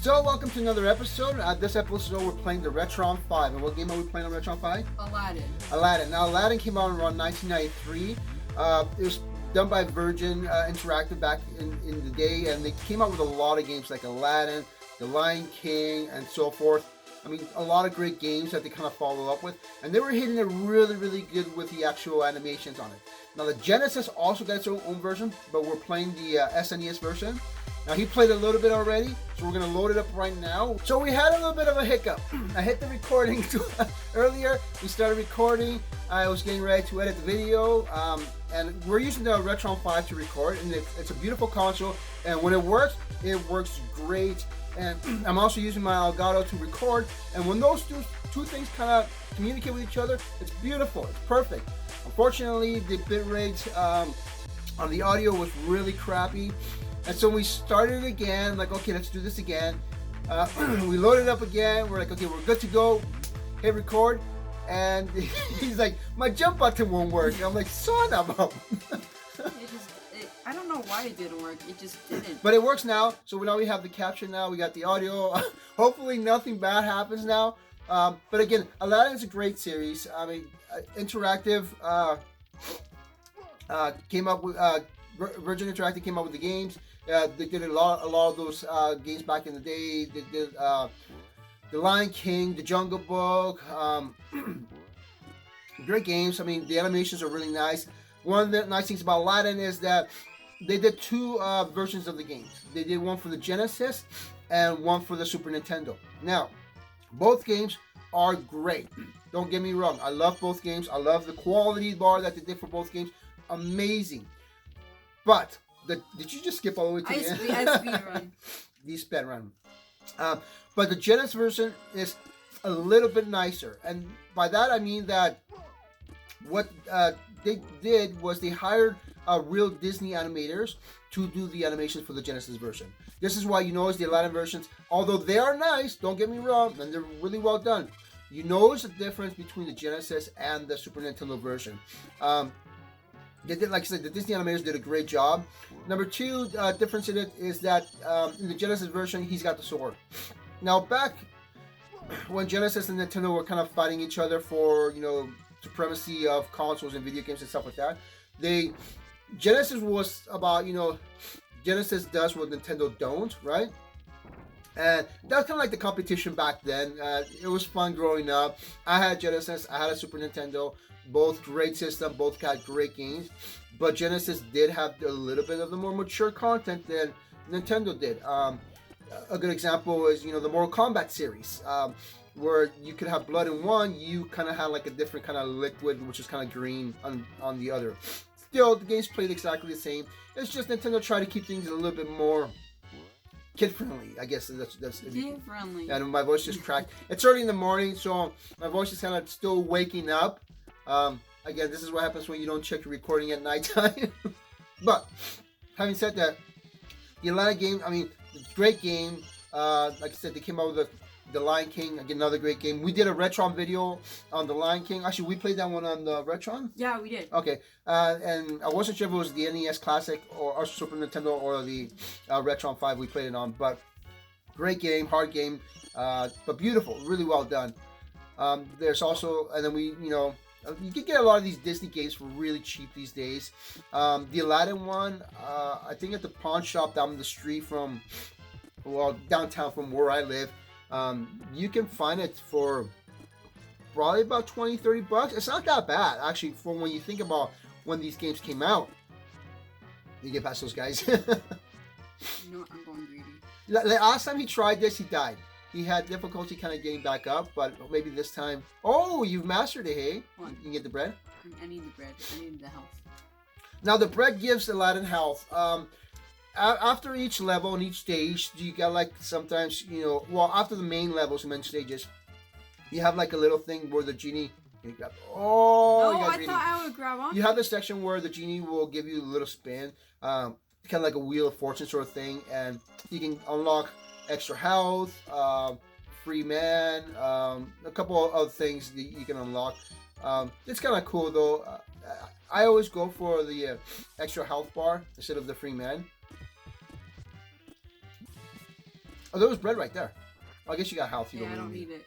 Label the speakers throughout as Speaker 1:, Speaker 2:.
Speaker 1: So, welcome to another episode. This episode, we're playing the RETRON 5. And what game are we playing on RETRON 5?
Speaker 2: Aladdin.
Speaker 1: Now, Aladdin came out around 1993. It was done by Virgin Interactive back in the day, and they came out with a lot of games like Aladdin, The Lion King, and so forth. I mean, a lot of great games that they kind of follow up with, and they were hitting it really, really good with the actual animations on it. Now, the Genesis also got its own version, but we're playing the SNES version. Now, he played a little bit already, so we're going to load it up right now. So we had a little bit of a hiccup. I hit the recording earlier. We started recording. I was getting ready to edit the video, and we're using the RETRON 5 to record, and it's a beautiful console, and when it works great. And I'm also using my Elgato to record, and when those two things kind of communicate with each other, it's beautiful, it's perfect. Unfortunately, the bit rate on the audio was really crappy, and so we started it again, like, okay, let's do this again. We loaded up again, we're like, okay, we're good to go, hit record, and he's like, my jump button won't work. I'm like, son of a...
Speaker 2: I don't know why it didn't work. It just didn't.
Speaker 1: But it works now. So now we have the capture now. We got the audio. Hopefully nothing bad happens now. But again, Aladdin is a great series. I mean, Interactive came up with Virgin Interactive came up with the games. They did a lot of those games back in the day. They did The Lion King, The Jungle Book. Great games. I mean, the animations are really nice. One of the nice things about Aladdin is that they did two versions of the games. They did one for the Genesis and one for the Super Nintendo. Now, both games are great. Don't get me wrong. I love both games. I love the quality bar that they did for both games. Amazing. But, did you just skip all the way to the end?
Speaker 2: I speed run.
Speaker 1: The speed run. But the Genesis version is a little bit nicer. And by that I mean that what they did was they hired real Disney animators to do the animations for the Genesis version. This is why you notice the Aladdin versions, although they are nice, don't get me wrong, and they're really well done, you notice the difference between the Genesis and the Super Nintendo version. They did, like I said, the Disney animators did a great job. Number two difference in it is that in the Genesis version, he's got the sword. Now, back when Genesis and Nintendo were kind of fighting each other for, supremacy of consoles and video games and stuff like that, Genesis was about, Genesis does what Nintendo don't, right? And that's kind of like the competition back then. It was fun growing up. I had Genesis, I had a Super Nintendo, both great system, both got great games, but Genesis did have a little bit of the more mature content than Nintendo did. A good example is, the Mortal Kombat series, where you could have blood in one, you kind of had like a different kind of liquid, which is kind of green on the other. Still, the game's played exactly the same. It's just Nintendo tried to keep things a little bit more kid-friendly, I guess. That's
Speaker 2: kid-friendly.
Speaker 1: And my voice just cracked. It's early in the morning, so my voice is kind of still waking up. Again, this is what happens when you don't check your recording at nighttime. But, having said that, the Aladdin game, I mean, great game. Like I said, they came out with The Lion King, again, another great game. We did a RETRON video on The Lion King. Actually, we played that one on the RETRON.
Speaker 2: Yeah, we did.
Speaker 1: Okay, and I wasn't sure if it was the NES Classic or Super Nintendo or the RETRON 5 we played it on. But great game, hard game, but beautiful, really well done. There's also, and then you can get a lot of these Disney games for really cheap these days. The Aladdin one, I think at the pawn shop down the street from, downtown from where I live, you can find it for probably about $20-$30. It's not that bad, actually, for when you think about when these games came out. You get past those guys.
Speaker 2: I'm going greedy.
Speaker 1: Last time he tried this, he died. He had difficulty kind of getting back up, but maybe this time... Oh, you've mastered it, hey?
Speaker 2: What?
Speaker 1: You can get the bread?
Speaker 2: I need the bread. I need the health.
Speaker 1: Now, the bread gives Aladdin health. After each level and each stage, you got like sometimes, after the main levels and main stages, you have like a little thing where the genie... You got
Speaker 2: I thought I would grab on.
Speaker 1: You have this section where the genie will give you a little spin, kind of like a Wheel of Fortune sort of thing, and you can unlock extra health, free man, a couple of other things that you can unlock. It's kind of cool though. I always go for the extra health bar instead of the free man. Oh, there was bread right there. I guess you got health. You
Speaker 2: Yeah, I don't need it.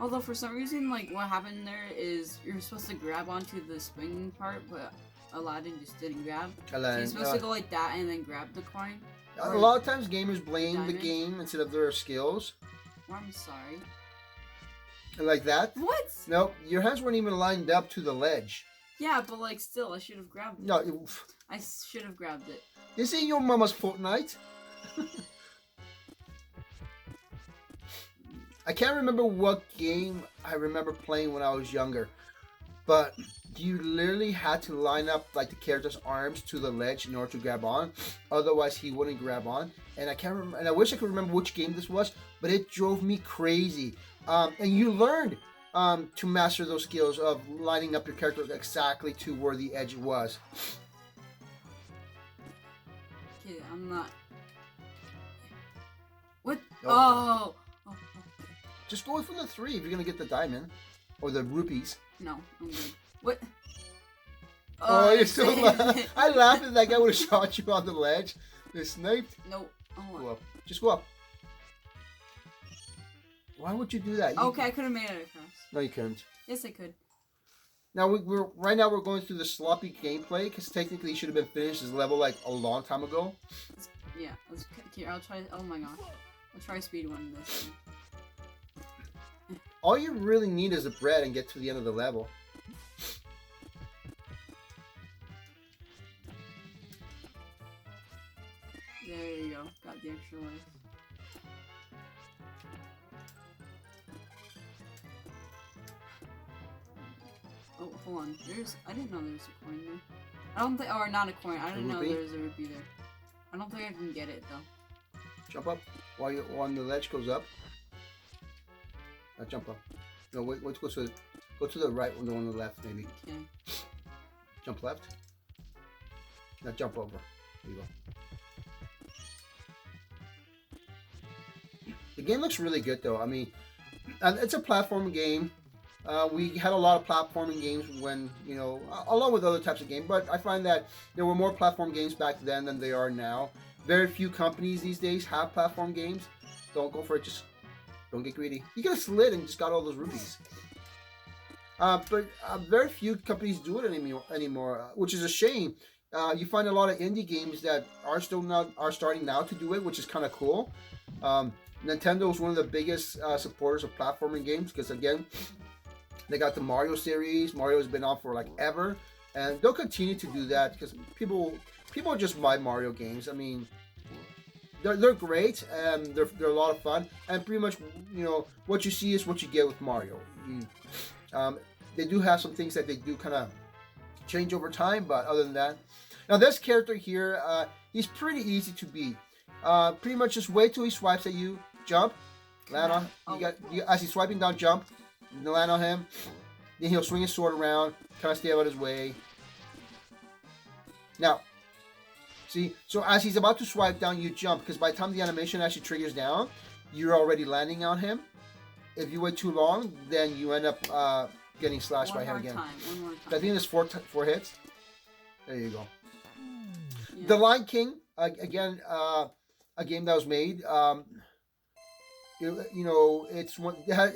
Speaker 2: Although for some reason, like what happened there is you're supposed to grab onto the swing part, but Aladdin just didn't grab. So you're supposed to go like that and then grab the coin.
Speaker 1: A lot of times gamers blame
Speaker 2: diamond.
Speaker 1: the game instead of their skills.
Speaker 2: Oh, I'm sorry.
Speaker 1: Like that?
Speaker 2: What?
Speaker 1: No, your hands weren't even lined up to the ledge.
Speaker 2: Yeah, but like still, I should have grabbed it.
Speaker 1: No,
Speaker 2: I should have grabbed it.
Speaker 1: this ain't your mama's Fortnite. I can't remember what game I remember playing when I was younger, but you literally had to line up like the character's arms to the ledge in order to grab on. Otherwise, he wouldn't grab on. And I can't remember. And I wish I could remember which game this was, but it drove me crazy. And you learned to master those skills of lining up your character exactly to where the edge was.
Speaker 2: Okay, I'm not. What?
Speaker 1: Nope.
Speaker 2: Oh.
Speaker 1: Just go for the 3 if you're gonna get the diamond or the rupees.
Speaker 2: No, I'm good. What?
Speaker 1: Oh, you're so I laughed at that guy would have shot you on the ledge. They sniped.
Speaker 2: Nope. Oh.
Speaker 1: Go up. Just go up. Why would you do that?
Speaker 2: Okay, I could have made it across.
Speaker 1: No, you couldn't.
Speaker 2: Yes, I could.
Speaker 1: Now we're right now we're going through the sloppy gameplay because technically it should have been finished this level like a long time ago.
Speaker 2: Yeah. Here, I'll try. Oh my gosh. I'll try speedrun this.
Speaker 1: All you really need is the bread and get to the end of the level.
Speaker 2: There you go. Got the extra life. Oh, hold on. I didn't know there was a coin there. I don't think, or not a coin. I didn't know there was a rupee there. I don't think I can get it though.
Speaker 1: Jump up while the ledge goes up. Now jump up. No, wait, go to the right, the one on the left, maybe.
Speaker 2: Okay.
Speaker 1: Jump left. Now jump over. There you go. The game looks really good though. I mean, it's a platform game. We had a lot of platforming games when, you know, along with other types of games, but I find that there were more platform games back then than there are now. Very few companies these days have platform games. Don't go for it, just don't get greedy. You could have slid and just got all those rupees. But very few companies do it anymore, which is a shame. You find a lot of indie games that are starting now to do it, which is kind of cool. Nintendo is one of the biggest supporters of platforming games because, again, they got the Mario series. Mario has been on for like ever, and they'll continue to do that because people just buy Mario games. I mean, they're great and they're a lot of fun, and pretty much, you know, what you see is what you get with Mario. They do have some things that they do kind of change over time, but other than that, now this character here, he's pretty easy to beat. Pretty much just wait till he swipes at you, jump, land on. As he's swiping down, jump, land on him. Then he'll swing his sword around, kind of stay out of his way. Now, see, so as he's about to swipe down, you jump, because by the time the animation actually triggers down, you're already landing on him. If you wait too long, then you end up getting slashed by him again.
Speaker 2: One more time.
Speaker 1: I think there's four hits. There you go.
Speaker 2: Yeah.
Speaker 1: The Lion King, again, a game that was made. You know, it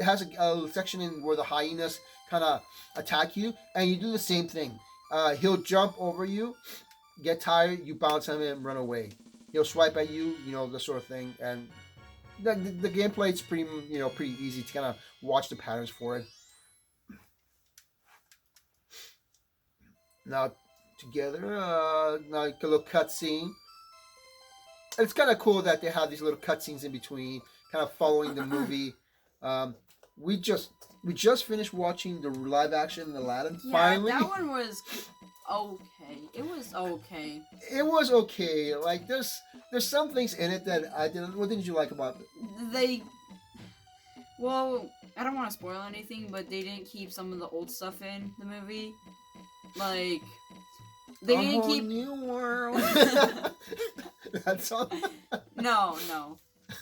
Speaker 1: has a section in where the hyenas kind of attack you, and you do the same thing. He'll jump over you, get tired, you bounce him and run away. He'll swipe at you, you know, the sort of thing, and the gameplay is pretty easy to kind of watch the patterns for it. Now together, like a little cutscene. It's kind of cool that they have these little cutscenes in between, kind of following the movie. We just finished watching the live action Aladdin.
Speaker 2: Yeah,
Speaker 1: finally,
Speaker 2: that one was okay. It was okay.
Speaker 1: It was okay. Like there's some things in it that I didn't. What didn't you like about it?
Speaker 2: Well, I don't want to spoil anything, but they didn't keep some of the old stuff in the movie. Like they didn't keep
Speaker 1: New World. That's all.
Speaker 2: No.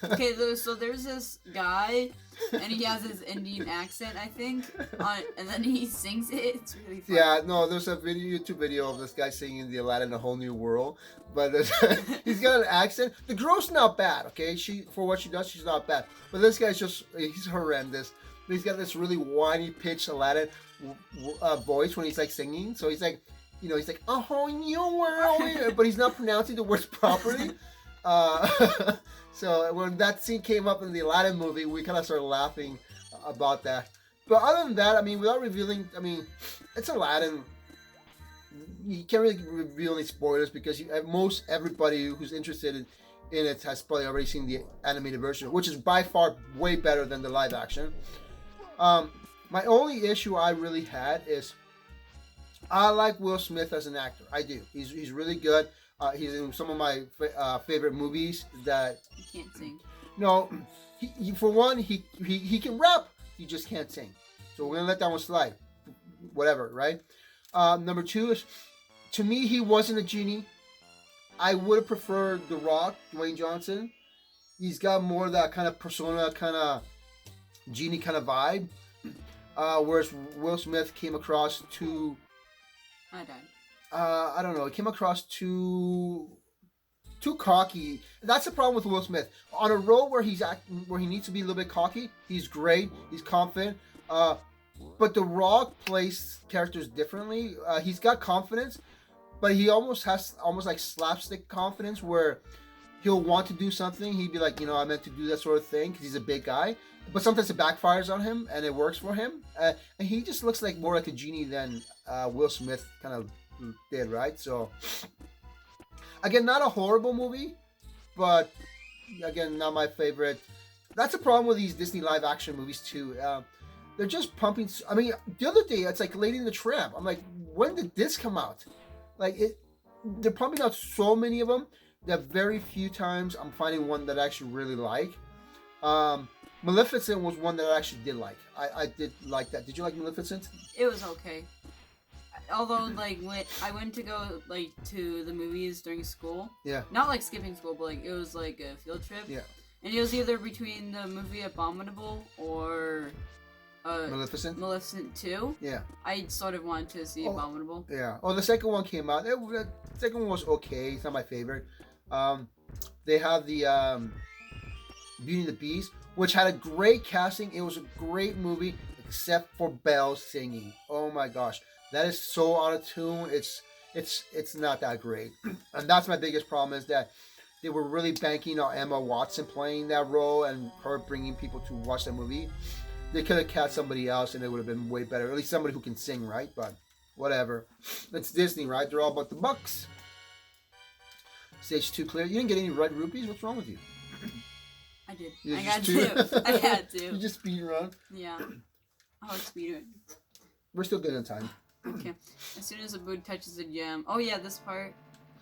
Speaker 2: Okay, so there's this guy and he has his Indian accent, I think, and then he sings it. It's really funny.
Speaker 1: Yeah, no, there's a YouTube video of this guy singing the Aladdin: A Whole New World, but he's got an accent. The girl's not bad, okay? For what she does, she's not bad. But this guy's he's horrendous. He's got this really whiny pitched Aladdin voice when he's like singing. So he's like, he's like, a whole new world, but he's not pronouncing the words properly. So when that scene came up in the Aladdin movie, we kind of started laughing about that. But other than that, I mean, without revealing, I mean, it's Aladdin. You can't really reveal any spoilers because most everybody who's interested in it has probably already seen the animated version, which is by far way better than the live action. My only issue I really had is I like Will Smith as an actor. I do. He's really good. He's in some of my favorite movies that...
Speaker 2: He can't sing.
Speaker 1: No, for one, he can rap. He just can't sing. So we're going to let that one slide. Whatever, right? Number two is, to me, he wasn't a genie. I would have preferred The Rock, Dwayne Johnson. He's got more of that kind of persona, kind of genie kind of vibe. Whereas Will Smith came across too...
Speaker 2: I died.
Speaker 1: I don't know. It came across too cocky. That's the problem with Will Smith. On a role where where he needs to be a little bit cocky, he's great. He's confident. But The Rock plays characters differently. He's got confidence, but he almost has like slapstick confidence where he'll want to do something. He'd be like, I meant to do that sort of thing because he's a big guy. But sometimes it backfires on him and it works for him. And he just looks like more like a genie than Will Smith kind of did, right? So again, not a horrible movie, but again, not my favorite. That's a problem with these Disney live action movies too. They're just pumping. I mean, the other day it's like Lady and the Tramp. I'm like, when did this come out? Like they're pumping out so many of them that very few times I'm finding one that I actually really like. Maleficent was one that I actually did like. I did like that. Did you like Maleficent?
Speaker 2: It was okay. Although, like, when I went to go, like, to the movies during school. Yeah. Not, like, skipping school, but, like, it was, like, a field trip. Yeah. And it was either between the movie Abominable or... Maleficent 2. Yeah. I sort of wanted to see Abominable.
Speaker 1: Yeah. Oh, the second one came out. The second one was okay. It's not my favorite. They have the Beauty and the Beast, which had a great casting. It was a great movie, except for Belle singing. Oh, my gosh. That is so out of tune. It's not that great. And that's my biggest problem is that they were really banking on Emma Watson playing that role and her bringing people to watch the movie. They could have cast somebody else and it would have been way better. At least somebody who can sing, right? But whatever. It's Disney, right? They're all about the bucks. Stage 2 clear. You didn't get any red rupees? What's wrong with you?
Speaker 2: I did. I got two. I had to.
Speaker 1: You just speed run?
Speaker 2: Yeah. I like speed run.
Speaker 1: We're still good on time.
Speaker 2: Okay. As soon as a boot touches the gem. Oh yeah, this part.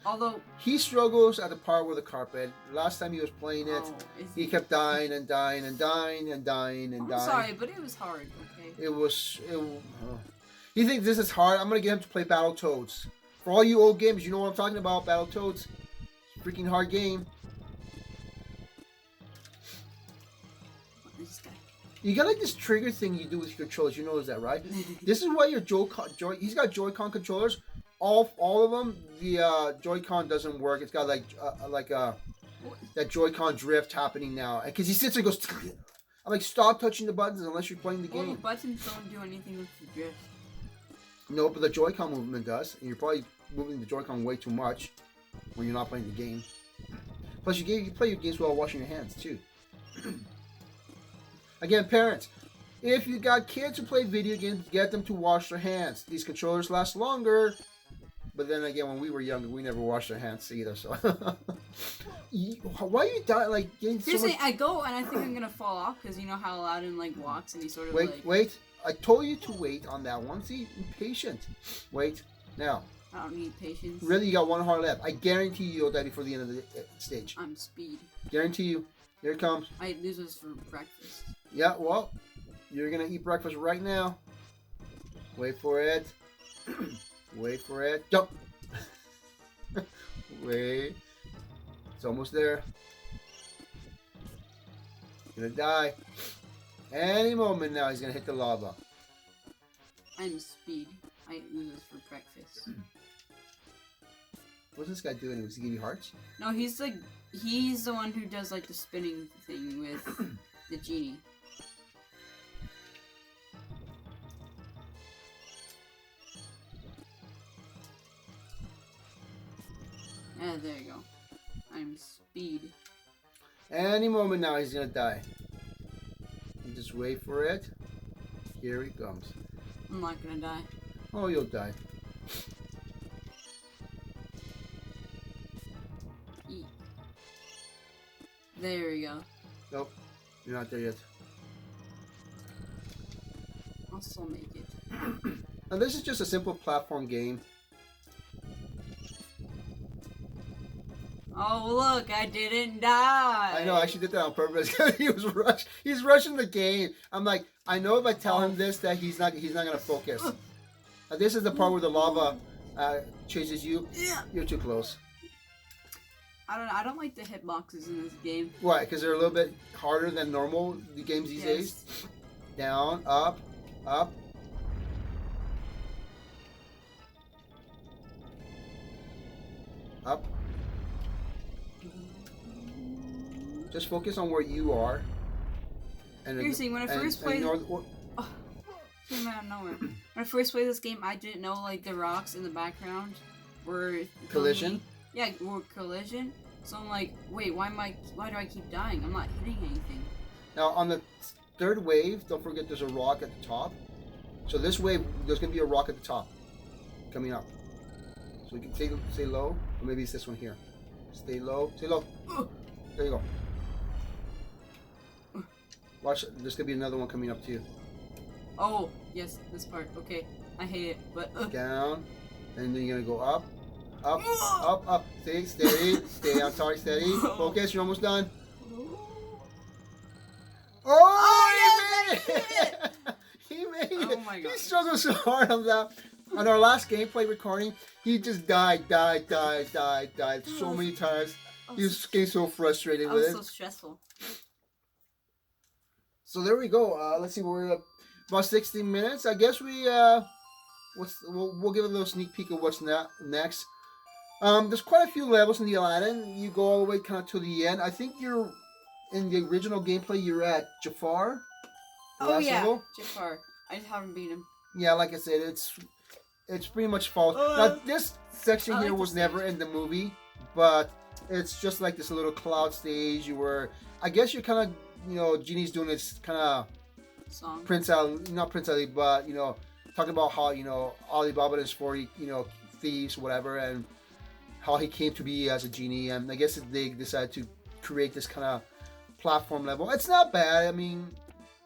Speaker 2: Although
Speaker 1: he struggles at the part with the carpet. Last time he was playing it, he kept dying and dying and dying and dying and dying.
Speaker 2: I'm sorry, but it was hard. Okay.
Speaker 1: It was. He thinks this is hard. I'm gonna get him to play Battletoads. For all you old gamers, you know what I'm talking about. Battletoads, freaking hard game. You got like this trigger thing you do with your controllers. You notice that, right? This is why your he's got Joy-Con controllers. All of them, the Joy-Con doesn't work. It's got that Joy-Con drift happening now. Because he sits there and goes, I'm like, stop touching the buttons unless you're playing the game.
Speaker 2: Well, the buttons don't do anything with the drift.
Speaker 1: No, but the Joy-Con movement does. And you're probably moving the Joy-Con way too much when you're not playing the game. Plus, you play your games while washing your hands, too. Again, parents, if you got kids who play video games, get them to wash their hands. These controllers last longer. But then again, when we were younger, we never washed our hands either. So, why are you getting
Speaker 2: seriously? So much... I go and I think I'm gonna fall off because you know how Aladdin walks and he sort of
Speaker 1: wait. I told you to wait on that one. See, impatient. Wait now.
Speaker 2: I don't need patience.
Speaker 1: Really, you got one heart left. I guarantee you'll die before the end of the stage.
Speaker 2: I'm speed.
Speaker 1: Guarantee you. Here it comes.
Speaker 2: This was for breakfast.
Speaker 1: Yeah, well, you're gonna eat breakfast right now. Wait for it. Wait for it. Jump. Wait. It's almost there. Gonna die. Any moment now, he's gonna hit the lava.
Speaker 2: I'm Speed. I eat noodles for breakfast.
Speaker 1: What's this guy doing? Was he give you hearts?
Speaker 2: No, he's the one who does like the spinning thing with the genie. Yeah, there you go. I'm Speed.
Speaker 1: Any moment now, he's gonna die. You just wait for it. Here he comes.
Speaker 2: I'm not gonna die.
Speaker 1: Oh, you'll die.
Speaker 2: Eat. There we go.
Speaker 1: Nope, you're not there yet.
Speaker 2: I'll still make it.
Speaker 1: Now, this is just a simple platform game.
Speaker 2: Oh look, I didn't die.
Speaker 1: I know, I actually did that on purpose. He's rushing the game. I'm like, I know if I tell him this that he's not gonna focus. This is the part where the lava chases you.
Speaker 2: Yeah.
Speaker 1: You're too close.
Speaker 2: I don't like the hitboxes in this game.
Speaker 1: Why? Because they're a little bit harder than normal games these days. Down, up, up. Up. Just focus on where you are. And
Speaker 2: seriously, when I first played, came out of nowhere. When I first played this game, I didn't know like the rocks in the background were
Speaker 1: collision.
Speaker 2: Yeah, were collision. So I'm like, wait, why do I keep dying? I'm not hitting anything.
Speaker 1: Now on the third wave, don't forget there's a rock at the top. So this wave, there's gonna be a rock at the top coming up. So you can stay low, or maybe it's this one here. Stay low, stay low. There you go. Watch, there's gonna be another one coming up to you.
Speaker 2: Oh, yes, this part. Okay, I hate it, but...
Speaker 1: Down, and then you're gonna go up, up, up, up. Stay steady, stay on target, steady. Focus, you're almost done. Oh, he made it! He made it!
Speaker 2: Oh my God.
Speaker 1: He struggled so hard on that. On our last gameplay recording, he just died so many times. He was getting so frustrated with it.
Speaker 2: It was so stressful.
Speaker 1: So there we go. Let's see, we're at about 16 minutes. I guess we'll give it a little sneak peek of what's next. There's quite a few levels in the Aladdin. You go all the way kind of to the end. I think you're in the original gameplay. You're at Jafar.
Speaker 2: Oh yeah, level. Jafar. I just haven't beat him.
Speaker 1: Yeah, like I said, it's pretty much false. Now this section here was never in the movie, but it's just like this little cloud stage. I guess you're kind of. Genie's doing this kind of
Speaker 2: song.
Speaker 1: Not Prince Ali, but talking about how Alibaba and his 40 thieves, whatever, and how he came to be as a genie. And I guess they decided to create this kind of platform level. It's not bad. I mean,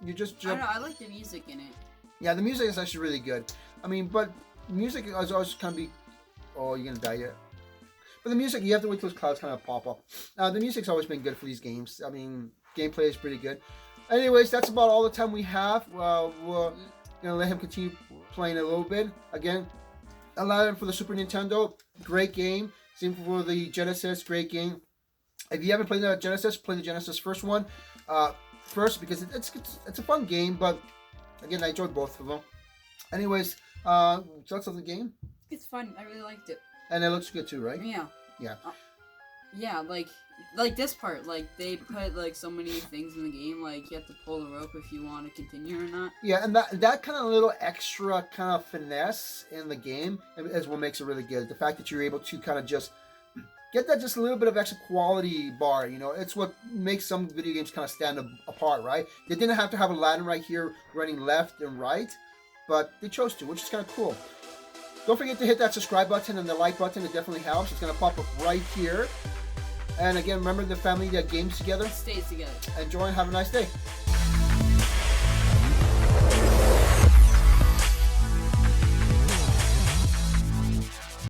Speaker 1: you just jump.
Speaker 2: I don't know. I like the music in it.
Speaker 1: Yeah, the music is actually really good. I mean, but music is always kind of be. Oh, you're gonna die yet. But the music, you have to wait till those clouds kind of pop up. The music's always been good for these games. I mean. Gameplay is pretty good. Anyways, that's about all the time we have. We're gonna let him continue playing a little bit. Again, Aladdin for the Super Nintendo, great game. Same for the Genesis, great game. If you haven't played the Genesis, play the Genesis first one first because it's a fun game. But again, I enjoyed both of them. Anyways, thoughts of the game?
Speaker 2: It's fun. I really liked it.
Speaker 1: And it looks good too, right?
Speaker 2: Yeah.
Speaker 1: Yeah.
Speaker 2: Yeah, like this part, like they put like so many things in the game, like you have to pull the rope if you want to continue or not.
Speaker 1: Yeah, and that kind of little extra kind of finesse in the game is what makes it really good. The fact that you're able to kind of just get that just a little bit of extra quality bar, it's what makes some video games kind of stand apart, right? They didn't have to have Aladdin right here running left and right, but they chose to, which is kind of cool. Don't forget to hit that subscribe button and the like button. It definitely helps. It's going to pop up right here. And again, remember the family that games together.
Speaker 2: Stays together.
Speaker 1: Enjoy and have a nice day.